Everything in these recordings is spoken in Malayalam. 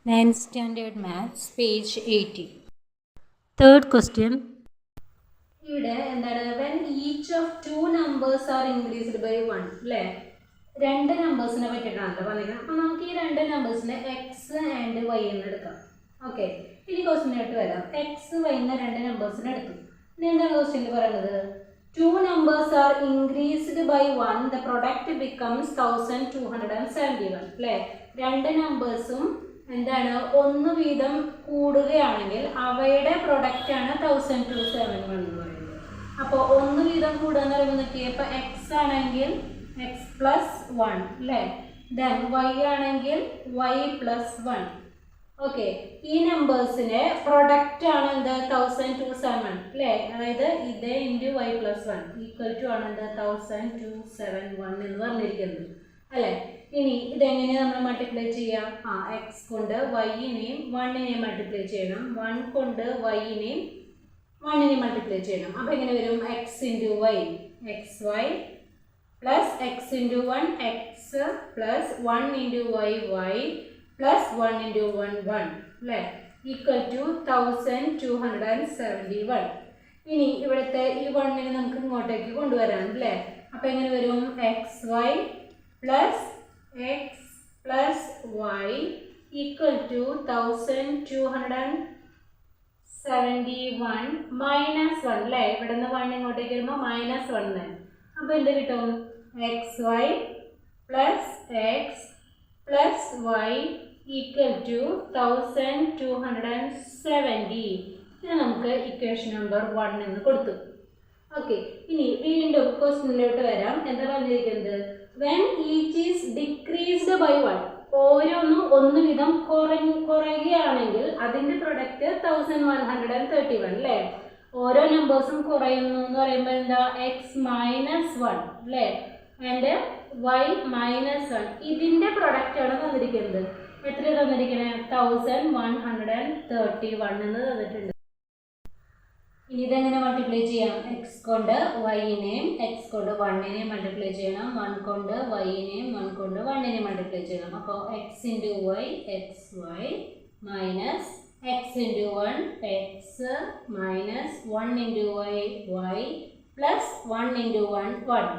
9th Standard Maths, page 80. Third question. ഇവിടെ എന്താണ് when each of two numbers are increased by 1 അല്ലേ, രണ്ട് നമ്പേഴ്സിനെ പറ്റിയിട്ടാണല്ലോ പറഞ്ഞിരിക്കുന്നത്. അപ്പോൾ നമുക്ക് ഈ രണ്ട് നമ്പേഴ്സിനെ എക്സ് ആൻഡ് വൈ എന്ന് എടുക്കാം. ഓക്കെ, ഇനി ക്വസ്റ്റിനായിട്ട് വരാം. എക്സ് വൈ എന്ന രണ്ട് നമ്പേഴ്സിനെ എടുത്തു. ഇനി എന്താണ് ക്വസ്റ്റ്യനിൽ പറയുന്നത്? Two numbers are increased by 1, the product becomes 1271 അല്ലേ. രണ്ട് നമ്പേഴ്സും എന്താണ് ഒന്ന് വീതം കൂടുകയാണെങ്കിൽ അവയുടെ പ്രൊഡക്റ്റ് ആണ് 1271 എന്ന് പറയുന്നത്. അപ്പോൾ ഒന്ന് വീതം കൂടുക എന്ന് പറയുമ്പോൾ നോക്കിയാൽ ഇപ്പോൾ എക്സ് ആണെങ്കിൽ എക്സ് പ്ലസ് 1 അല്ലേ, ദെൻ വൈ ആണെങ്കിൽ വൈ പ്ലസ് 1. ഓക്കെ, ഈ നമ്പേഴ്സിന്റെ പ്രൊഡക്റ്റ് ആണ് എന്ത് 1271 അല്ലേ, അതായത് ഇത് into y plus 1 equal to ആണ് എന്ത് 1271 എന്ന് പറഞ്ഞിരിക്കുന്നത് അല്ലേ. ഇനി ഇതെങ്ങനെയാണ് നമ്മൾ മൾട്ടിപ്ലൈ ചെയ്യാം? എക്സ് കൊണ്ട് വൈനെയും 1നെയും മൾട്ടിപ്ലൈ ചെയ്യണം, 1 കൊണ്ട് വൈനെയും 1നെയും മൾട്ടിപ്ലൈ ചെയ്യണം. അപ്പോൾ എങ്ങനെ വരും? X into y x y plus x into 1 x plus 1 into y y plus 1 into 1 1 അല്ലേ, ഈക്വൽ ടു 1271. ഇനി ഇവിടുത്തെ ഈ 1നെ നമുക്ക് ഇങ്ങോട്ടേക്ക് കൊണ്ടുവരാം അല്ലേ. അപ്പോൾ എങ്ങനെ വരും? X y plus x plus y equal to 1271 minus 1 അല്ലേ. ഇവിടെ നിന്ന് 1 ഇങ്ങോട്ടേക്ക് വരുമ്പോൾ മൈനസ് 1 തന്നെ. അപ്പോൾ എന്ത് കിട്ടും? X y plus x plus y equal to 1270. ഇത് നമുക്ക് ഇക്വേഷൻ നമ്പർ 1 എന്ന് കൊടുത്തു. ഓക്കെ, ഇനി വീണ്ടും ക്വസ്റ്റ്യനിലോട്ട് വരാം. എന്താ പറഞ്ഞിരിക്കുന്നത്? when each is decreased by 1, ഓരോന്നും ഒന്ന് വീതം കുറയുകയാണെങ്കിൽ അതിൻ്റെ പ്രൊഡക്റ്റ് 1131 അല്ലേ. ഓരോ നമ്പേഴ്സും കുറയുന്നു എന്ന് പറയുമ്പോൾ എന്താ? എക്സ് മൈനസ് 1 അല്ലേ ആൻഡ് വൈ മൈനസ് 1. ഇതിൻ്റെ പ്രൊഡക്റ്റാണ് തന്നിരിക്കുന്നത്. എത്ര തന്നിരിക്കുന്നത്? 1131 എന്ന് തന്നിട്ടുണ്ട്. ഇനി ഇതെങ്ങനെ മൾട്ടിപ്ലൈ ചെയ്യാം? എക്സ് കൊണ്ട് വൈനെയും എക്സ് കൊണ്ട് 1നെയും മൾട്ടിപ്ലൈ ചെയ്യണം, 1 കൊണ്ട് വൈനെയും 1 കൊണ്ട് 1നെയും മൾട്ടിപ്ലൈ ചെയ്യണം. അപ്പോൾ x into y x y minus x into 1 x minus 1 into y y plus 1 into 1 1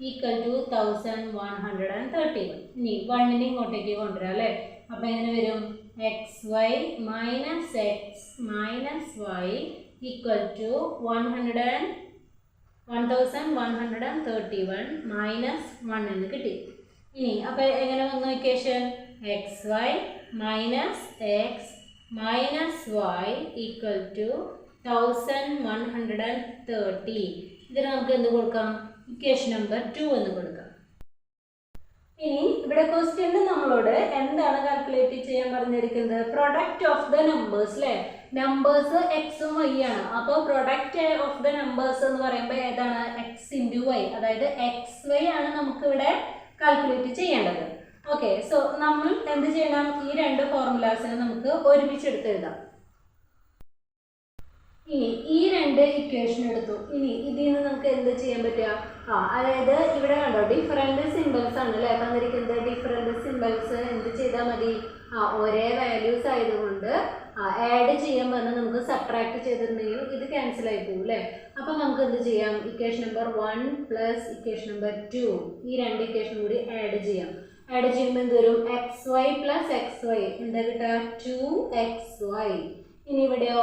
equal to 1131. ഇനി 1നെ ഇങ്ങോട്ടേക്ക് കൊണ്ടുവരാം അല്ലേ. അപ്പോൾ എങ്ങനെ വരും? X y minus x minus y equal to 1131 minus 1 എന്ന് കിട്ടി. ഇനി അപ്പോൾ എങ്ങനെ വന്നു equation? X y minus x minus y equal to 1130. ഇതിന് നമുക്ക് എന്ത് കൊടുക്കാം? ഇക്വേഷൻ നമ്പർ 2 എന്ന് കൊടുക്കാം. ഇനി ഇവിടെ ക്വസ്റ്റ്യനിൽ നമ്മളോട് എന്താണ് കാൽക്കുലേറ്റ് ചെയ്യാൻ പറഞ്ഞിരിക്കുന്നത്? പ്രൊഡക്റ്റ് ഓഫ് ദ നമ്പേഴ്സ് അല്ലേ. നമ്പേഴ്സ് എക്സും വൈ ആണ്. അപ്പോൾ പ്രൊഡക്റ്റ് ഓഫ് ദ നമ്പേഴ്സ് എന്ന് പറയുമ്പോൾ ഏതാണ്? എക്സ് ഇൻറ്റു വൈ, അതായത് എക്സ് വൈ ആണ് നമുക്കിവിടെ കാൽക്കുലേറ്റ് ചെയ്യേണ്ടത്. ഓക്കെ, സോ നമ്മൾ എന്ത് ചെയ്യണം? ഈ രണ്ട് ഫോർമുലാസിനെ നമുക്ക് ഒരുമിച്ചെടുത്ത് എഴുതാം. ഇനി ഈ രണ്ട് ഇക്വേഷൻ എടുത്തു. ഇനി ഇതിൽ നിന്ന് നമുക്ക് എന്ത് ചെയ്യാൻ പറ്റുക? അതായത് ഇവിടെ കണ്ടോ ഡിഫറെൻറ്റ് സിമ്പിൾസ് ആണ് അല്ലേ തന്നിരിക്കുന്നത്. ഡിഫറെൻറ്റ് സിമ്പിൾസ് എന്ത് ചെയ്താൽ മതി? ഒരേ വാല്യൂസ് ആയതുകൊണ്ട് ആഡ് ചെയ്യാൻ പറഞ്ഞാൽ നമുക്ക് സബ്ട്രാക്ട് ചെയ്തിട്ടുണ്ടെങ്കിൽ ഇത് ക്യാൻസൽ ആയി പോകും അല്ലേ. അപ്പോൾ നമുക്ക് എന്ത് ചെയ്യാം? Equation number 1 plus equation number 2 ഈ രണ്ട് ഇക്വേഷൻ കൂടി ആഡ് ചെയ്യാം. ആഡ് ചെയ്യുമ്പോൾ എന്ത് വരും? X y plus x y എന്താ കിട്ടുക? 2xy. ഇനി ഇവിടെയോ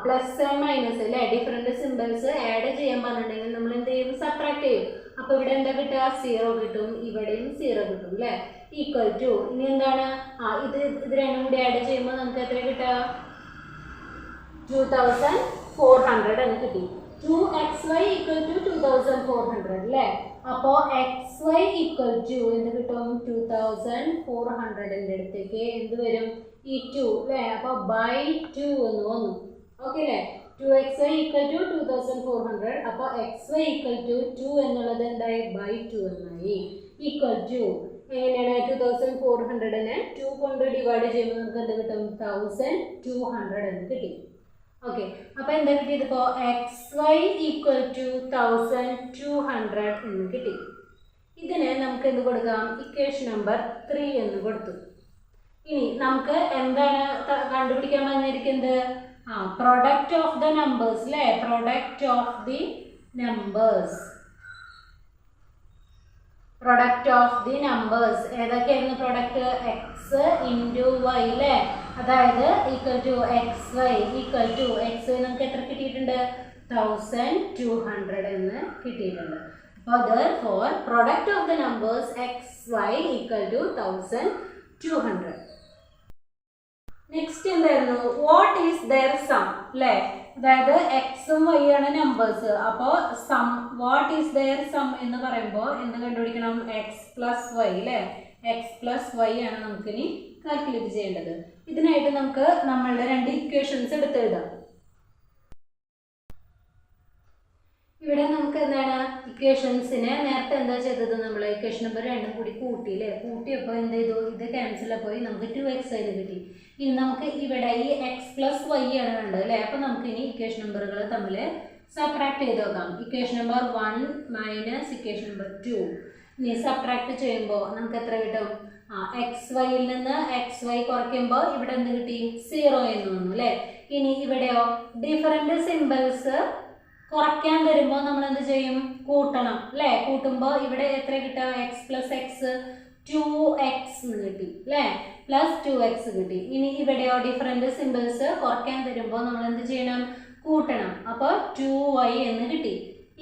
പ്ലസ് ആൻഡ് മൈനസ് അല്ലേ, ഡിഫറെൻറ്റ് സിമ്പിൾസ് ആഡ് ചെയ്യാൻ പറഞ്ഞിട്ടുണ്ടെങ്കിൽ നമ്മൾ എന്ത് ചെയ്യും? സബ്ട്രാക്ട് ചെയ്യും. അപ്പോൾ ഇവിടെ എന്താ കിട്ടുക? 0 കിട്ടും, ഇവിടെയും 0 കിട്ടും അല്ലേ. ഈക്വൽ ടു ഇനി എന്താണ്? ഇത് രണ്ടും കൂടി ആഡ് ചെയ്യുമ്പോൾ നമുക്ക് എത്ര കിട്ടുക? 2400 എന്ന് കിട്ടി. 2xy ഈക്വൽ ടു 2400 അല്ലേ. അപ്പോൾ xy ഈക്വൽ ടു എന്ത് കിട്ടും? 2400ൻ്റെ അടുത്തേക്ക് എന്ത് വരും? ഈ 2 അല്ലേ. അപ്പോൾ ബൈ 2 എന്ന് വന്നു. ഓക്കെ അല്ലേ. 2xy equal to 2400. അപ്പോൾ xy ഈക്വൽ ടു 2 എന്നുള്ളത് എന്തായി? ബൈ 2 എന്നായി. ഈക്വൽ ടു എങ്ങനെയാണ്? 2400നെ 2 കൊണ്ട് ഡിവൈഡ് ചെയ്യുമ്പോൾ നമുക്ക് എന്ത് കിട്ടും? 1200 എന്ന് കിട്ടി. ഓക്കെ, അപ്പോൾ എന്താ കിട്ടിയത്? ഇപ്പോൾ xy ഈക്വൽ ടു 1200 എന്ന് കിട്ടി. ഇതിനെ നമുക്ക് എന്ത് കൊടുക്കാം? ഇക്വേഷൻ നമ്പർ 3 എന്ന് കൊടുത്തു. ഇനി നമുക്ക് എന്താണ് കണ്ടുപിടിക്കാൻ പറഞ്ഞിരിക്കുന്നത്? പ്രൊഡക്റ്റ് ഓഫ് ദ നമ്പേഴ്സ് അല്ലേ? Product of the numbers. Product of the numbers ഏതൊക്കെയായിരുന്നു പ്രൊഡക്റ്റ്? എക്സ് ഇൻറ്റു വൈ അല്ലേ? അതായത് ഈക്വൽ ടു എക്സ് വൈ നമുക്ക് എത്ര കിട്ടിയിട്ടുണ്ട്? 1200 എന്ന് കിട്ടിയിട്ടുണ്ട്. അപ്പോൾ therefore product of the numbers x y equal to 1200. Next എന്തായിരുന്നു? വാട്ട് ഈസ് ദെയർ സം അല്ലേ? അതായത് എക്സും വൈ ആണ് നമ്പേഴ്സ്. അപ്പോൾ sum what is their sum എന്ന് പറയുമ്പോൾ എന്ത് കണ്ടുപിടിക്കണം? എക്സ് പ്ലസ് വൈ അല്ലേ? എക്സ് പ്ലസ് വൈ ആണ് നമുക്കിനി കാൽക്കുലേറ്റ് ചെയ്യേണ്ടത്. ഇതിനായിട്ട് നമുക്ക് നമ്മളുടെ രണ്ട് ഇക്വേഷൻസ് എടുത്തെഴുതാം. ഇവിടെ നമുക്ക് എന്താണ് ഇക്വേഷൻസിനെ നേരത്തെ എന്താ ചെയ്തത്? നമ്മൾ ഇക്വേഷൻ നമ്പർ 2 കൂടി കൂട്ടിയില്ലേ? കൂട്ടിയപ്പോൾ എന്ത് ചെയ്തു? ഇത് ക്യാൻസൽ പോയി നമുക്ക് 2x എന്ന് കിട്ടി. ഇനി നമുക്ക് ഇവിടെ ഈ എക്സ് പ്ലസ് വൈ ആണ് വേണ്ടത് അല്ലേ? അപ്പോൾ നമുക്ക് ഇനി ഇക്വേഷൻ നമ്പറുകൾ തമ്മിൽ സബ്ട്രാക്ട് ചെയ്ത് നോക്കാം. Equation number 1 minus equation number 2. ഇനി സബ്ട്രാക്ട് ചെയ്യുമ്പോൾ നമുക്ക് എത്ര കിട്ടും? എക്സ് വൈയിൽ നിന്ന് എക്സ് വൈ കുറയ്ക്കുമ്പോൾ ഇവിടെ എന്ത് കിട്ടി? 0 എന്ന് വന്നു അല്ലേ? ഇനി ഇവിടെയോ ഡിഫറൻറ്റ് സിമ്പിൾസ് കുറയ്ക്കാൻ വരുമ്പോൾ നമ്മൾ എന്ത് ചെയ്യും? കൂട്ടണം അല്ലേ? കൂട്ടുമ്പോൾ ഇവിടെ എത്ര കിട്ടുക? എക്സ് പ്ലസ് എക്സ് 2x എന്ന് കിട്ടി അല്ലേ? പ്ലസ് 2x കിട്ടി. ഇനി ഇവിടെയോ ഡിഫറൻറ്റ് സിമ്പിൾസ് കുറയ്ക്കാൻ വരുമ്പോൾ നമ്മൾ എന്ത് ചെയ്യണം? കൂട്ടണം. അപ്പോൾ 2y എന്ന് കിട്ടി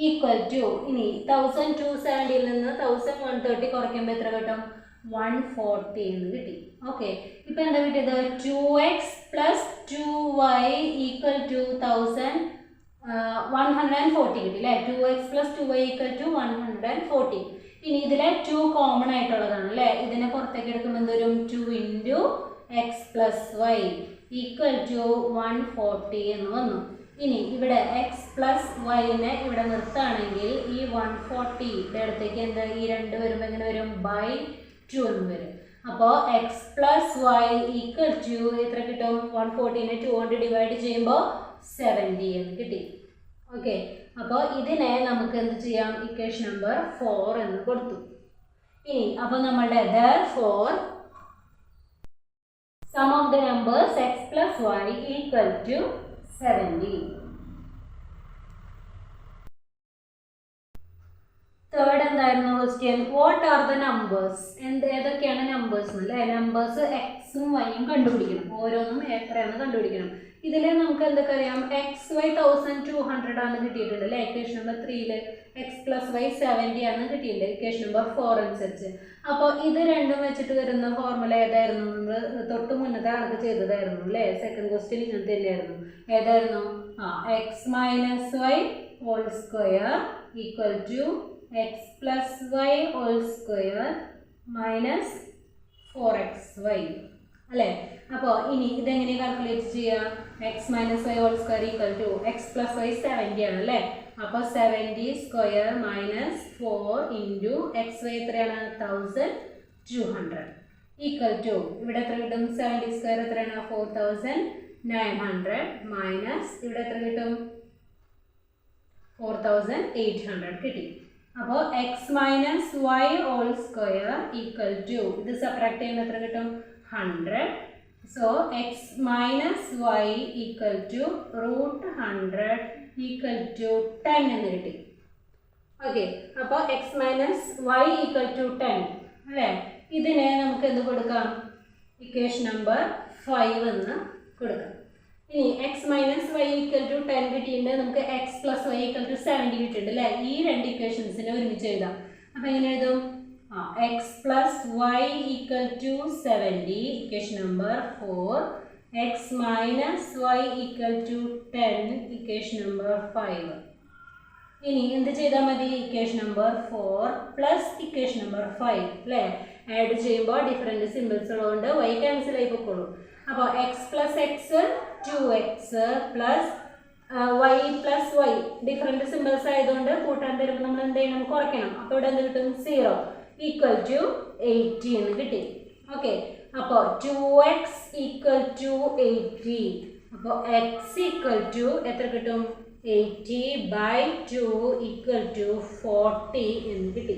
ഈക്വൽ ടു ഇനി 1270ൽ നിന്ന് 1130 കുറയ്ക്കുമ്പോൾ എത്ര കിട്ടും? 140 എന്ന് കിട്ടി. ഓക്കെ, ഇപ്പം എന്താ കിട്ടിയത്? 2x plus 2y equal to 140 കിട്ടി അല്ലേ? 2x plus 2y equal to 140. ഇനി ഇതിലെ 2 കോമൺ ആയിട്ടുള്ളതാണ് അല്ലേ? ഇതിനെ പുറത്തേക്ക് എടുക്കുമ്പോൾ എന്തോരും? 2 into x plus y equal to 140 എന്ന് വന്നു. ഇനി ഇവിടെ എക്സ് പ്ലസ് വൈനെ ഇവിടെ നിർത്തുകയാണെങ്കിൽ ഈ 140യുടെ അടുത്തേക്ക് എന്താ? ഈ 2 വരുമ്പോൾ എങ്ങനെ വരും? ബൈ 2 എന്ന് വരും. അപ്പോൾ x plus y equal to എത്ര കിട്ടും? 140നെ 2 കൊണ്ട് ഡിവൈഡ് ചെയ്യുമ്പോൾ 70 എന്ന് കിട്ടി. ഓക്കെ, അപ്പോൾ ഇതിനെ നമുക്ക് എന്ത് ചെയ്യാം? ഇക്വേഷൻ നമ്പർ 4 എന്ന് കൊടുത്തു. ഇനി അപ്പോൾ നമ്മളുടെ therefore sum of the numbers x plus y equal to 70. Third എന്തായിരുന്നു question? What are the numbers? ഏതൊക്കെയാണ് നമ്പേഴ്സ് അല്ലേ? നമ്പേഴ്സ് എക്സും വൈയും കണ്ടുപിടിക്കണം. ഓരോന്നും എത്രയാണെന്ന് കണ്ടുപിടിക്കണം. ഇതിൽ നമുക്ക് എന്തൊക്കെ അറിയാം? എക്സ് വൈ 1200 ആണ് കിട്ടിയിട്ടുണ്ട് അല്ലേ? Equation number 3 x plus y 70 ആണ് കിട്ടിയിട്ടുണ്ട് ഇക്വേഷൻ നമ്പർ 4 അനുസരിച്ച്. അപ്പോൾ ഇത് രണ്ടും വെച്ചിട്ട് വരുന്ന ഫോർമുല ഏതായിരുന്നു? നമ്മൾ തൊട്ട് മുന്നത്തെ ആൾക്ക് ചെയ്തതായിരുന്നു അല്ലേ? സെക്കൻഡ് ക്വസ്റ്റ്യൻ ഇങ്ങനത്തെ തന്നെയായിരുന്നു. ഏതായിരുന്നു? X minus y whole square equal to x plus y whole square minus 4xy അല്ലേ? അപ്പോൾ ഇനി ഇതെങ്ങനെ കാൽക്കുലേറ്റ് ചെയ്യുക? X minus y whole square equal to x plus y 70 ആണ് അല്ലേ? അപ്പോൾ 70 square minus 4 into x y എത്രയാണ്? 1200 ഈക്വൽ ടു ഇവിടെ എത്ര കിട്ടും? 70 സ്ക്വയർ എത്രയാണ്? 4900 മൈനസ് ഇവിടെ എത്ര കിട്ടും? 4800 കിട്ടി. അപ്പോൾ x minus y whole square equal to ഇത് സബ്ട്രാക്ട് ചെയ്യുമ്പോൾ എത്ര കിട്ടും? 100. So x minus y equal to root 100 equal to 10 എന്ന് കിട്ടി. ഓക്കെ, അപ്പോൾ x minus y equal to 10 അല്ലേ? ഇതിനെ നമുക്ക് എന്ത് കൊടുക്കാം? ഇക്വേഷൻ നമ്പർ 5 എന്ന് കൊടുക്കാം. ഇനി x minus y equal to 10 കിട്ടിയിട്ടുണ്ട്. നമുക്ക് x plus y equal to 70 കിട്ടിയിട്ടുണ്ട് അല്ലേ? ഈ രണ്ട് ഇക്വേഷൻസിനെ ഒരുമിച്ച് എഴുതാം. അപ്പോൾ എങ്ങനെ എഴുതും? x plus y equal to 70 equation number 4 x minus y equal to 10 equation number 5. ഇനി എന്ത് ചെയ്താൽ മതി? Equation number 4 plus equation number 5 അല്ലേ? ആഡ് ചെയ്യുമ്പോൾ ഡിഫറൻറ്റ് സിമ്പിൾസ് ഉള്ളതുകൊണ്ട് y ക്യാൻസൽ ആയി പോയിക്കോളൂ. അപ്പോൾ x plus X 2x plus y plus y different symbols ആയതുകൊണ്ട് കൂട്ടാൻ തരുമ്പോൾ നമ്മൾ എന്ത് ചെയ്യണം? കുറയ്ക്കണം. അപ്പോൾ ഇവിടെ എന്ത് കിട്ടും? 0 ഈക്വൽ ടു 80 എന്ന് കിട്ടി. ഓക്കെ, അപ്പോൾ 2x ഈക്വൽ ടു 80. അപ്പോൾ x ഈക്വൽ ടു എത്ര കിട്ടും? 80/2 ഈക്വൽ ടു 40 എന്ന് കിട്ടി.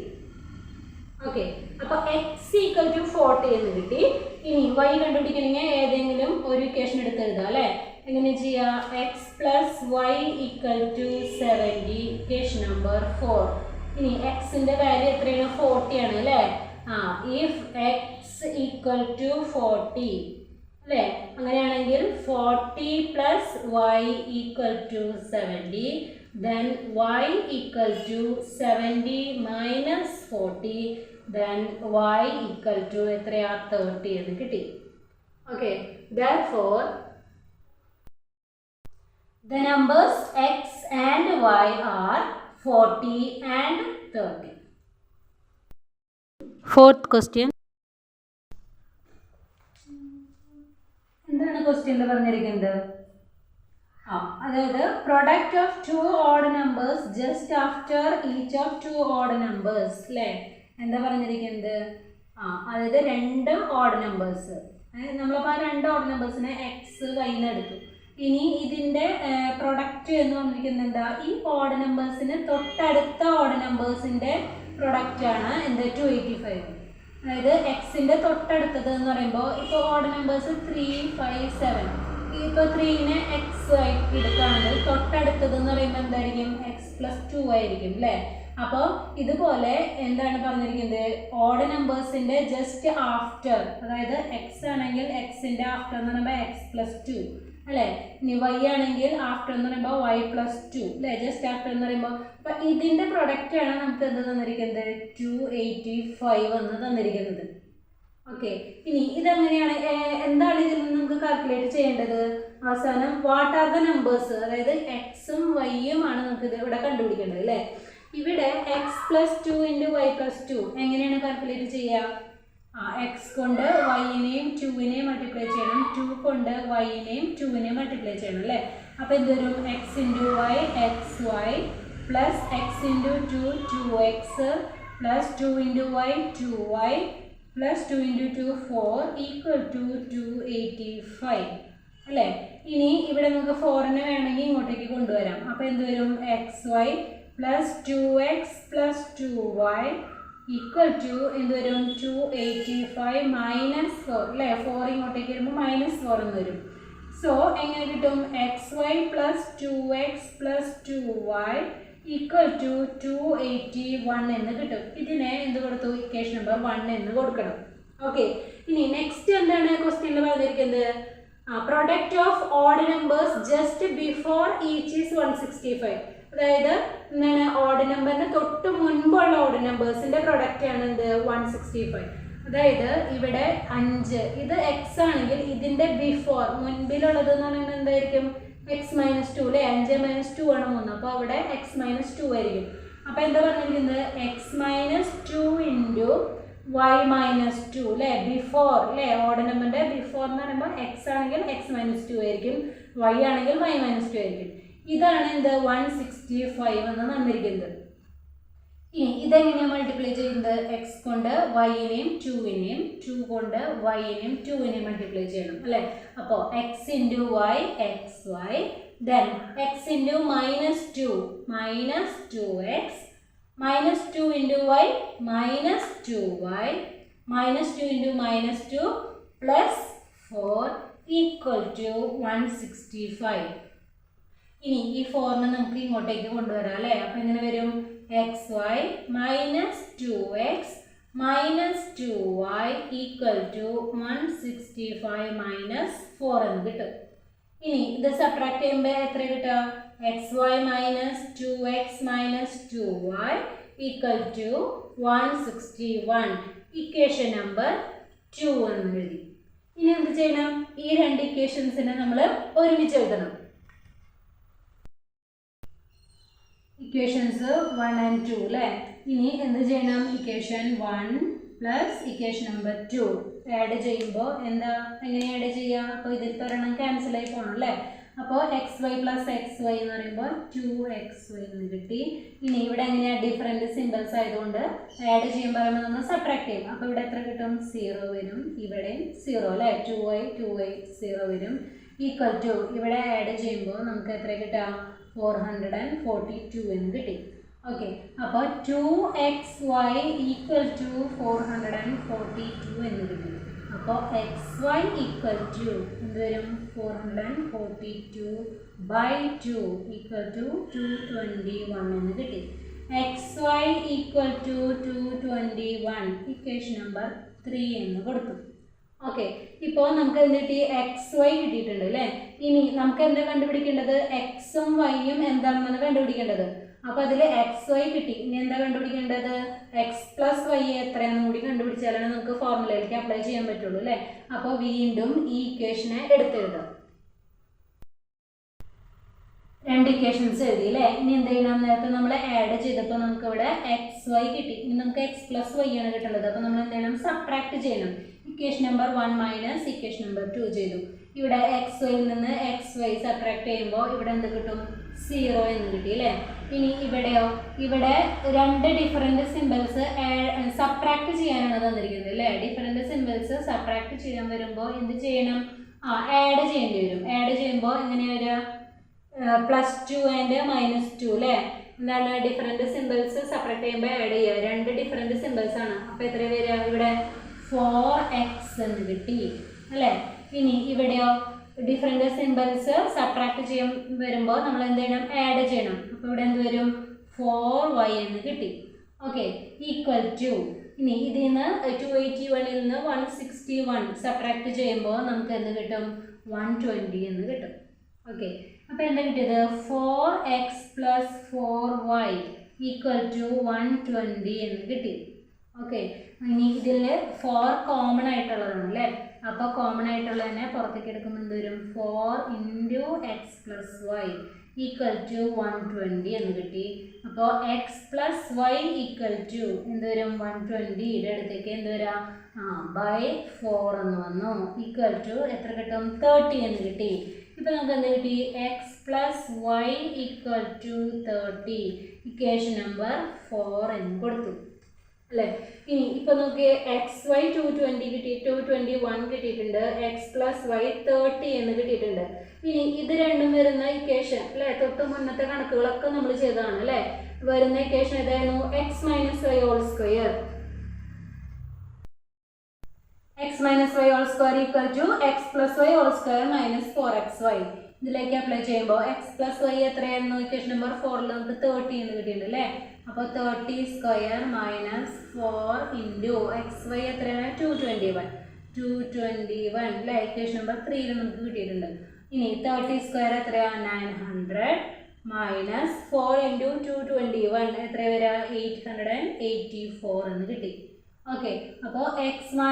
ഓക്കെ, അപ്പോൾ എക്സ് ഈക്വൽ ടു 40 എന്ന് കിട്ടി. ഇനി വൈ കണ്ടുപിടിക്കണമെങ്കിൽ ഏതെങ്കിലും ഒരു ഇക്വേഷൻ എടുത്ത് എഴുതാം അല്ലേ. എങ്ങനെ ചെയ്യാം? X plus y equal to 70, equation number 4. ഇനി എക്സിൻ്റെ വാല്യൂ എത്രയാണ്? 40 ആണ് അല്ലേ. ഇഫ് എക്സ് ഈക്വൽ ടു 40 അല്ലേ, അങ്ങനെയാണെങ്കിൽ 40 plus y equal to 70, then y equal to 70 minus 40, then y equal to എത്രയാ? 30 എന്ന് കിട്ടി. Okay, therefore the numbers x and y are 40 and 30. Fourth question. എന്താണ് ക്വസ്റ്റ്യനിൽ പറഞ്ഞിരിക്കുന്നത്? അതായത് product of 2 odd numbers just after each of 2 odd numbers അല്ലേ. എന്താ പറഞ്ഞിരിക്കുന്നത്? അതായത് 2 ഓഡ് നമ്പേഴ്സ്, നമ്മളിപ്പോൾ ആ 2 ഓഡ് നമ്പേഴ്സിനെ എക്സ് വൈ എന്ന് എടുത്തു. ഇനി ഇതിൻ്റെ പ്രൊഡക്റ്റ് എന്ന് പറഞ്ഞിരിക്കുന്നത് എന്താ? ഈ ഓഡ് നമ്പേഴ്സിന് തൊട്ടടുത്ത ഓഡ് നമ്പേഴ്സിൻ്റെ പ്രൊഡക്റ്റാണ് എന്ത്? 285. അതായത് എക്സിൻ്റെ തൊട്ടടുത്തത് എന്ന് പറയുമ്പോൾ ഇപ്പോൾ ഓഡ് നമ്പേഴ്സ് 3, 5, 7. ഇപ്പോൾ 3നെ എക്സ് ആയിട്ട് എടുക്കുകയാണെങ്കിൽ തൊട്ടടുത്തത് എന്ന് പറയുമ്പോൾ എന്തായിരിക്കും? എക്സ് പ്ലസ് 2 ആയിരിക്കും അല്ലേ. അപ്പോൾ ഇതുപോലെ എന്താണ് പറഞ്ഞിരിക്കുന്നത്? ഓഡ് നമ്പേഴ്സിൻ്റെ ജസ്റ്റ് ആഫ്റ്റർ, അതായത് എക്സ് ആണെങ്കിൽ എക്സിൻ്റെ ആഫ്റ്റർ എന്ന് പറയുമ്പോൾ എക്സ് പ്ലസ് 2 അല്ലേ. ഇനി വൈ ആണെങ്കിൽ ആഫ്റ്റർ എന്ന് പറയുമ്പോൾ വൈ പ്ലസ് 2 അല്ലേ, ജസ്റ്റ് ആഫ്റ്റർ എന്ന് പറയുമ്പോൾ. അപ്പം ഇതിൻ്റെ പ്രൊഡക്റ്റാണ് നമുക്ക് എന്ത് തന്നിരിക്കുന്നത്? 285 എന്ന് തന്നിരിക്കുന്നത്. ഓക്കെ, ഇനി ഇതെങ്ങനെയാണ്? എന്താണ് ഇതിൽ നിന്ന് നമുക്ക് കാൽക്കുലേറ്റ് ചെയ്യേണ്ടത്? അവസാനം വാട്ട് ആർ ദ നമ്പേഴ്സ്, അതായത് എക്സും വൈയും ആണ് നമുക്ക് ഇത് ഇവിടെ കണ്ടുപിടിക്കേണ്ടത് അല്ലേ. ഇവിടെ x plus 2 into y plus 2 എങ്ങനെയാണ് കാൽക്കുലേറ്റ് ചെയ്യുക? എക്സ് കൊണ്ട് വൈനെയും 2നെയും മൾട്ടിപ്ലൈ ചെയ്യണം, 2 കൊണ്ട് വൈനെയും 2നെയും മൾട്ടിപ്ലൈ ചെയ്യണം അല്ലേ. അപ്പോൾ എന്ത് വരും? X into y x y plus x into 2 2x plus 2 into y 2y plus 2 into 2 4 equal to 285 അല്ലേ. ഇനി ഇവിടെ നമുക്ക് 4നെ വേണമെങ്കിൽ ഇങ്ങോട്ടേക്ക് കൊണ്ടുവരാം. അപ്പോൾ എന്ത് വരും? X y plus 2x plus 2y equal to എന്ത് വരും? 285 മൈനസ് 4 അല്ലേ. 4 ഇങ്ങോട്ടേക്ക് വരുമ്പോൾ -4 എന്ന് വരും. സോ എങ്ങനെ കിട്ടും? X y plus 2x plus 2y equal to 281 എന്ന് കിട്ടും. ഇതിനെ എന്ത് കൊടുത്തു? ഇക്വേഷൻ നമ്പർ 1 എന്ന് കൊടുക്കണം. ഓക്കെ, ഇനി നെക്സ്റ്റ് എന്താണ് ക്വസ്റ്റ്യനിൽ പറഞ്ഞിരിക്കുന്നത്? Product of odd numbers just before each is 165. അതായത് എന്താണ്? ഓഡ് നമ്പറിന് തൊട്ട് മുൻപുള്ള ഓഡ് നമ്പേഴ്സിൻ്റെ പ്രൊഡക്റ്റ് ആണ് എന്ത്? 165. അതായത് ഇവിടെ 5 ഇത് എക്സ് ആണെങ്കിൽ ഇതിൻ്റെ ബിഫോർ മുൻപിലുള്ളത് എന്ന് പറയുന്നത് എന്തായിരിക്കും? എക്സ് മൈനസ് 2 അല്ലേ. 5 മൈനസ് 2 ആണ് 3, അപ്പോൾ അവിടെ എക്സ് മൈനസ് 2 ആയിരിക്കും. അപ്പോൾ എന്താ പറഞ്ഞിരിക്കുന്നത്? X minus 2 into y minus 2 അല്ലേ, ബിഫോർ അല്ലേ. ഓഡ് നമ്പറിൻ്റെ ബിഫോർ എന്ന് പറയുമ്പോൾ എക്സ് ആണെങ്കിൽ എക്സ് മൈനസ് 2 ആയിരിക്കും, വൈ ആണെങ്കിൽ വൈ മൈനസ് 2 ആയിരിക്കും. ഇതാണ് എന്ത്? 165 എന്ന് തന്നിരിക്കുന്നത്. ഇനി ഇതെങ്ങനെയാണ് മൾട്ടിപ്ലൈ ചെയ്യുന്നത്? എക്സ് കൊണ്ട് വൈനെയും 2നെയും 2 കൊണ്ട് വൈനെയും 2നെയും മൾട്ടിപ്ലൈ ചെയ്യണം അല്ലേ. അപ്പോൾ x into y x y, then x into minus 2 minus 2x, minus 2 into y minus 2y, minus 2 into minus 2 plus 4 equal to 165. ഇനി ഈ 4നെ നമുക്ക് ഇങ്ങോട്ടേക്ക് കൊണ്ടുവരാം അല്ലേ. അപ്പോൾ എങ്ങനെ വരും? X y minus 2x minus 2y equal to 165 minus 4 എന്ന് കിട്ടും. ഇനി ഇത് സബ്ട്രാക്ട് ചെയ്യുമ്പോൾ എത്ര കിട്ടുക? X y minus 2x minus 2y equal to 161, equation number 2 എന്ന് എഴുതി. ഇനി എന്ത് ചെയ്യണം? ഈ 2 ഇക്വേഷൻസിനെ നമ്മൾ ഒരുമിച്ച് എഴുതണം. ഇക്വേഷൻസ് 1 and 2 അല്ലേ. ഇനി എന്ത് ചെയ്യണം? Equation 1 plus equation number 2 add ചെയ്യുമ്പോൾ എന്താ? എങ്ങനെ ആഡ് ചെയ്യുക? അപ്പോൾ ഇതിൽ ഒരെണ്ണം ക്യാൻസൽ ആയി പോകണം അല്ലേ. അപ്പോൾ x y plus x y എന്ന് പറയുമ്പോൾ 2xy എന്ന് കിട്ടി. ഇനി ഇവിടെ എങ്ങനെയാണ്? ഡിഫറെൻറ്റ് സിമ്പിൾസ് ആയതുകൊണ്ട് ആഡ് ചെയ്യുമ്പോൾ നമ്മൾ സബ്ട്രാക്ട് ചെയ്യും. അപ്പോൾ ഇവിടെ എത്ര കിട്ടും? 0 വരും, ഇവിടെയും 0 അല്ലേ. 2y 0 വരും ഈക്വൽ ടു ഇവിടെ ആഡ് ചെയ്യുമ്പോൾ നമുക്ക് എത്ര കിട്ടാം? 442 എന്ന് കിട്ടി. ഓക്കെ, അപ്പോൾ 2xy ഈക്വൽ ടു 442 എന്ന് കിട്ടും. അപ്പോൾ xy ഈക്വൽ ടു എന്ത് വരും? 442/2 ഈക്വൽ ടു 221 എന്ന് കിട്ടി. xy equal to 221 equation number 3 എന്ന് കൊടുത്തു. ഓക്കെ, ഇപ്പോൾ നമുക്ക് എന്ത് കിട്ടി? xy കിട്ടിയിട്ടുണ്ട് അല്ലേ? ഇനി നമുക്ക് എന്താ കണ്ടുപിടിക്കേണ്ടത്? എക്സും വൈയും എന്താണെന്നാണ് കണ്ടുപിടിക്കേണ്ടത്. അപ്പോൾ അതിൽ xy കിട്ടി. ഇനി എന്താ കണ്ടുപിടിക്കേണ്ടത്? എക്സ് പ്ലസ് വൈ എത്രയാണെന്നും കൂടി കണ്ടുപിടിച്ചാലാണ് നമുക്ക് ഫോർമുലയിലേക്ക് അപ്ലൈ ചെയ്യാൻ പറ്റുള്ളൂ അല്ലേ? അപ്പോൾ വീണ്ടും ഈ ഇക്വേഷനെ എടുത്തെഴുതാം. രണ്ട് ഇക്വേഷൻസ് എഴുതി അല്ലേ? ഇനി എന്ത് ചെയ്യണം? നേരത്തെ നമ്മൾ ആഡ് ചെയ്തപ്പോൾ നമുക്ക് ഇവിടെ xy കിട്ടി. ഇനി നമുക്ക് എക്സ് പ്ലസ് വൈ ആണ് കിട്ടുന്നത്. അപ്പോൾ നമ്മൾ എന്ത് ചെയ്യണം? സബ്ട്രാക്ട് ചെയ്യണം. Equation number 1 minus equation number 2 ചെയ്തു. ഇവിടെ xyയിൽ നിന്ന് xy സബ്ട്രാക്ട് ചെയ്യുമ്പോൾ ഇവിടെ എന്ത് കിട്ടും? 0 എന്ന് കിട്ടി അല്ലേ? ഇനി ഇവിടെയോ? ഇവിടെ രണ്ട് ഡിഫറൻറ്റ് സിമ്പിൾസ് സബ്ട്രാക്ട് ചെയ്യാനാണ് തന്നിരിക്കുന്നത് അല്ലേ? ഡിഫറൻറ്റ് സിമ്പിൾസ് സബ്ട്രാക്ട് ചെയ്യാൻ വരുമ്പോൾ എന്ത് ചെയ്യണം? ആഡ് ചെയ്യേണ്ടി വരും. ആഡ് ചെയ്യുമ്പോൾ എങ്ങനെയാണ് വരിക? +2 ആൻഡ് -2 അല്ലേ? എന്താണ്? ഡിഫറൻറ്റ് സിമ്പിൾസ് സെപ്പറേറ്റ് ചെയ്യുമ്പോൾ ആഡ് ചെയ്യുക. രണ്ട് ഡിഫറൻറ്റ് സിമ്പിൾസ് ആണ്. അപ്പോൾ എത്ര വരിക? ഇവിടെ 4x എന്ന് കിട്ടി അല്ലേ? ഇനി ഇവിടെയോ? ഡിഫറൻറ്റ് സിമ്പിൾസ് സബ്ട്രാക്ട് ചെയ്യാൻ വരുമ്പോൾ നമ്മൾ എന്ത് ചെയ്യണം? ആഡ് ചെയ്യണം. അപ്പോൾ ഇവിടെ എന്ത് വരും? 4y എന്ന് കിട്ടി. ഓക്കെ, ഈക്വൽ ടു ഇനി ഇതിൽ നിന്ന് 281ൽ നിന്ന് 161 സബ്ട്രാക്ട് ചെയ്യുമ്പോൾ നമുക്ക് എന്ത് കിട്ടും? 120 എന്ന് കിട്ടും. ഓക്കെ, അപ്പോൾ എന്താ കിട്ടിയത്? 4x + 4y ഈക്വൽ ടു 120 എന്ന് കിട്ടി. ഓക്കെ, ഇനി ഇതിൽ 4 കോമൺ ആയിട്ടുള്ളതാണ് അല്ലേ? അപ്പോൾ കോമൺ ആയിട്ടുള്ളതിനെ പുറത്തേക്ക് എടുക്കുമ്പോൾ എന്ത് വരും? 4 × x + y ഈക്വൽ ടു 120 എന്ന് കിട്ടി. അപ്പോൾ x + y ഈക്വൽ ടു എന്ത് വരും? 120യുടെ അടുത്തേക്ക് എന്ത് വരാം? /4 എന്ന് വന്നു. ഈക്വൽ ടു എത്ര കിട്ടും? 30 എന്ന് കിട്ടി. ഇപ്പോൾ നമുക്ക് എന്ത് കിട്ടി? x + y equal to 30 equation number 4 എന്ന് കൊടുത്തു അല്ലേ? ഇനി ഇപ്പോൾ നമുക്ക് xy 220 കിട്ടി, 221 കിട്ടിയിട്ടുണ്ട്, x + y 30 എന്ന് കിട്ടിയിട്ടുണ്ട്. ഇനി ഇത് രണ്ടും വരുന്ന ഇക്വേഷൻ അല്ലേ? തൊട്ട് മുന്നത്തെ കണക്കുകളൊക്കെ നമ്മൾ ചെയ്തതാണ് അല്ലേ? വരുന്ന ഇക്വേഷൻ ഏതായിരുന്നു? x - y whole square. x - y whole square equal to x + y whole square - 4xy. ഇതിലേക്ക് അപ്ലൈ ചെയ്യുമ്പോൾ x + y എത്രയായിരുന്നു? ഇക്വേഷൻ നമ്പർ 4ൽ നമുക്ക് 30 എന്ന് കിട്ടിയിട്ടുണ്ട് അല്ലേ? അപ്പോൾ 30² - 4 × xy എത്രയാണ്? 221 അല്ലേ? ഇക്വേഷൻ നമ്പർ 3ൽ നമുക്ക് കിട്ടിയിട്ടുണ്ട്. ഇനി 30² എത്രയാണ്? 900 - 4 × 221 എത്ര വരിക? 884 എന്ന് കിട്ടി. ഓക്കെ, അപ്പോൾ x - y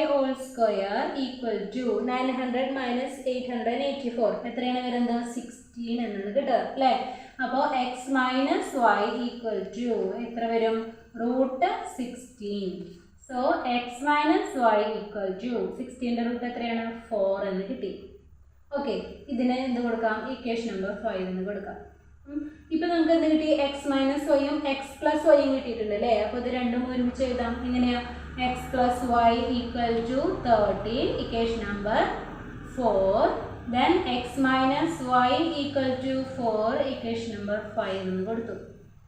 whole square equal to 900 - 884 എത്രയാണ് വരുന്നത്? 16 എന്നാണ് കിട്ടുക അല്ലേ? അപ്പോൾ x - y ഈക്വൽ ടു എത്ര വരും? √16. So x - y equal to 16ന്റെ റൂട്ട് എത്രയാണ്? 4 എന്ന് കിട്ടി. ഓക്കെ, ഇതിന് എന്ത് കൊടുക്കാം? ഇക്വേഷൻ നമ്പർ 5 എന്ന് കൊടുക്കാം. ഇപ്പോൾ നമുക്ക് എന്ത് കിട്ടി? x - yയും x + yയും കിട്ടിയിട്ടുണ്ട് അല്ലേ? അപ്പോൾ ഇത് രണ്ടും ഒരുമിച്ച് എഴുതാം. എങ്ങനെയാണ്? x + y equal to 30 equation number 4. Then x - y equal to 4 equation number 5 എന്ന് കൊടുത്തു.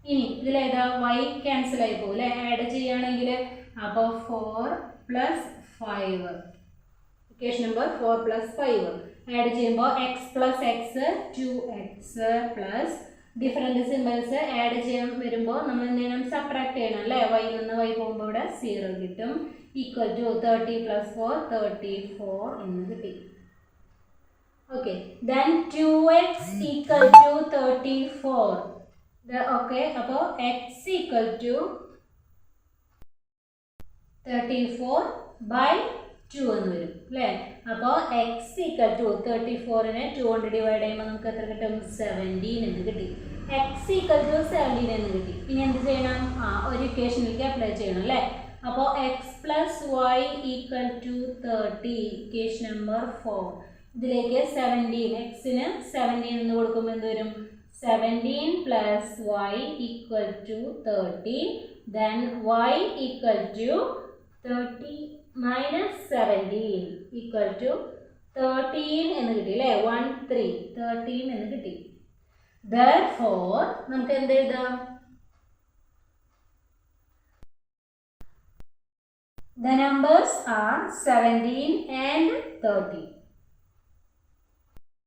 ഇനി ഇതിലേതാ? y ക്യാൻസൽ ആയി പോകും അല്ലേ? ആഡ് ചെയ്യുകയാണെങ്കിൽ അപ്പോൾ 4 + 5 ഇക്വേഷൻ നമ്പർ 4 + 5 ആഡ് ചെയ്യുമ്പോൾ x + x 2x plus different symbols add ചെയ്യാൻ വരുമ്പോൾ നമ്മൾ എന്ത് ചെയ്യണം? സബ്ട്രാക്ട് ചെയ്യണം അല്ലേ? വൈയിൽ നിന്ന് y പോകുമ്പോൾ ഇവിടെ 0 കിട്ടും. ഈക്വൽ ടു 30 + 4 34 എന്ന് കിട്ടി. Okay, then 2x equal to 34. Okay, അപ്പോൾ x ഈക്വൽ ടു 34/2 എന്ന് വരും അല്ലേ? അപ്പോൾ x ഈക്വൽ ടു 34നെ 2 കൊണ്ട് ഡിവൈഡ് ചെയ്യുമ്പോൾ നമുക്ക് എത്ര കിട്ടും? 17 എന്ന് കിട്ടി. x ഈക്വൽ ടു 17 എന്ന് കിട്ടി. ഇനി എന്ത് ചെയ്യണം? ഒരു ഇക്വേഷനിലേക്ക് അപ്ലൈ ചെയ്യണം അല്ലേ? അപ്പോൾ x + y equal to 30 equation number 4. ഇതിലേക്ക് 17 xന് 17 എന്ന് കൊടുക്കുമ്പോൾ എന്ത് വരും? 17 + y equal to 30. Then y equal to 30 - 17 equal to 13 എന്ന് കിട്ടി അല്ലേ? 13 എന്ന് കിട്ടി. Therefore നമുക്ക് എന്ത് എഴുതാം? The numbers are 17 and 30.